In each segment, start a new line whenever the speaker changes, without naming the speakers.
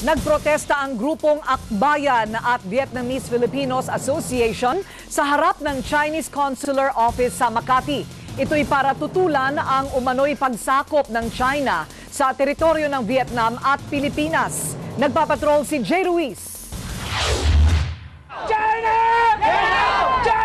Nagprotesta ang grupong Akbayan at Vietnamese Filipinos Association sa harap ng Chinese Consular Office sa Makati. Ito'y para tutulan ang umano'y pagsakop ng China sa teritoryo ng Vietnam at Pilipinas. Nagpapatrol si Jay Ruiz.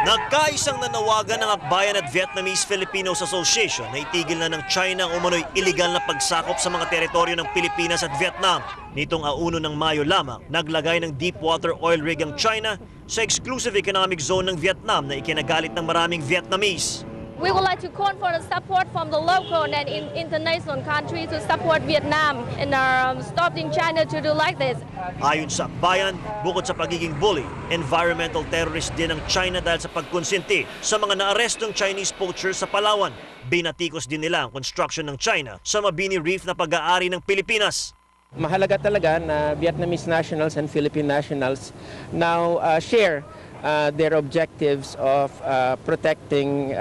Nagkaisang nanawagan ng Akbayan at Vietnamese Filipinos Association na itigil na ng China ang umano'y iligal na pagsakop sa mga teritoryo ng Pilipinas at Vietnam. Nitong 1 ng Mayo lamang, naglagay ng deepwater oil rig ang China sa exclusive economic zone ng Vietnam na ikinagalit ng maraming Vietnamese.
We would like to call for the support from the local and international countries to support Vietnam and stopping China to do like this.
Ayon sa Akbayan, bukod sa pagiging bully, environmental terrorist din ang China dahil sa pagkonsinti sa mga naarestong Chinese poachers sa Palawan. Binatikos din nila ang construction ng China sa Mabini Reef na pag-aari ng Pilipinas.
Mahalaga talaga na Vietnamese nationals and Philippine nationals now share their objectives of protecting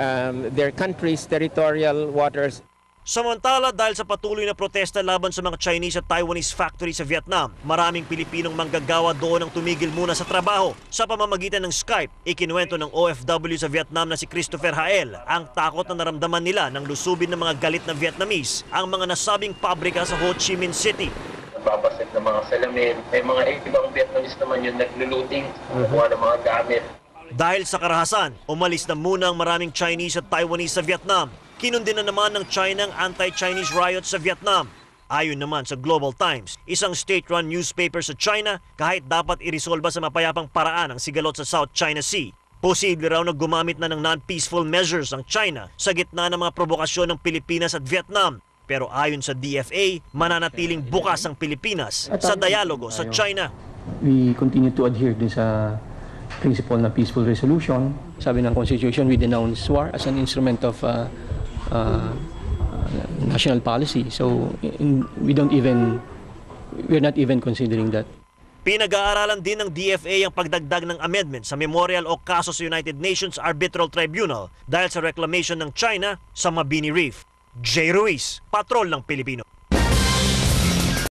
their country's territorial waters.
Samantala, dahil sa patuloy na protesta laban sa mga Chinese at Taiwanese factory sa Vietnam, maraming Pilipinong manggagawa doon ang tumigil muna sa trabaho. Sa pamamagitan ng Skype, ikinuwento ng OFW sa Vietnam na si Christopher Hael ang takot na naramdaman nila nang lusubin ng mga galit na Vietnamese ang mga nasabing pabrika sa Ho Chi Minh City.
Babasit ng mga salamin. May mga ibang Vietnamese naman yung nagluluting, kumuha ng mga gamit.
Dahil sa karahasan, umalis na muna ang maraming Chinese at Taiwanese sa Vietnam. Kinundin na naman ng China ang anti-Chinese riots sa Vietnam. Ayon naman sa Global Times, isang state-run newspaper sa China, kahit dapat irisolba sa mapayapang paraan ang sigalot sa South China Sea. Posible raw na gumamit na ng non-peaceful measures ang China sa gitna ng mga provokasyon ng Pilipinas at Vietnam. Pero ayon sa DFA, mananatiling bukas ang Pilipinas sa dialogo sa China.
We continue to adhere din sa principle ng peaceful resolution. Sabi ng Constitution, we denounce war as an instrument of national policy. So we're not even considering that.
Pinag-aaralan din ng DFA ang pagdagdag ng amendment sa memorial o kaso sa United Nations Arbitral Tribunal dahil sa reclamation ng China sa Mabini Reef. Jay Ruiz, Patrol ng Pilipino.